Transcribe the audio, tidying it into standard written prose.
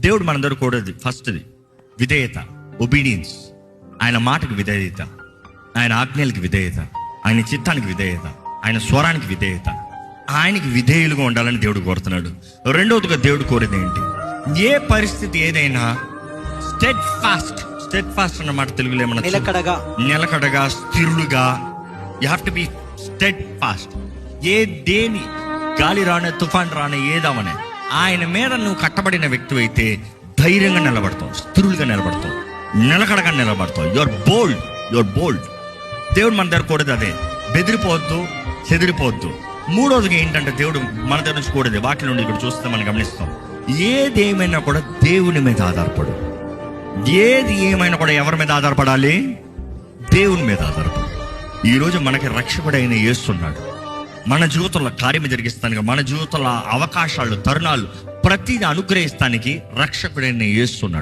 దేవుడు మనందరూ కూడదు. ఫస్ట్ది విధేయత, ఒబీడియన్స్. ఆయన మాటకు విధేయత, ఆయన ఆజ్ఞలకు విధేయత, ఆయన చిత్తానికి విధేయత, ఆయన స్వరానికి విధేయత. ఆయనకి విధేయులుగా ఉండాలని దేవుడు కోరుతున్నాడు. రెండవదిగా దేవుడు కోరేది ఏంటి? ఏ పరిస్థితి ఏదైనా స్టెడ్ ఫాస్ట్ అన్నమాట తెలుగులో ఏమన్నా, నిలకడగా స్థిరులుగా. You have to be steadfast. దేని గాలి రానే, తుఫాన్ రానే, ఏదామనే ఆయన మీద నువ్వు కట్టబడిన వ్యక్తి అయితే ధైర్యంగా నిలబడతావు, స్థిరులుగా నిలబడతావు, నిలకడగా నిలబడతావు. యువర్ బోల్డ్. దేవుడు మన దగ్గర కూడదు అదే. బెదిరిపోవద్దు, చెదిరిపోవద్దు. మూడోదిగా ఏంటంటే దేవుడు మన దగ్గర నుంచి కూడదు. వాటి నుండి ఇక్కడ చూస్తే మనం గమనిస్తాం, ఏది ఏమైనా కూడా దేవుని మీద ఆధారపడు. ఏది ఏమైనా కూడా ఎవరి మీద ఆధారపడాలి? దేవుని మీద ఆధారపడు. ఈరోజు మనకి రక్షకుడైన యేసున్నాడు. మన జీవితంలో కార్యం జరిగిస్తానికి, మన జీవితంలో అవకాశాలు, తరుణాలు ప్రతిదీ అనుగ్రహిస్తానికి రక్షకుడైన యేసున్నాడు.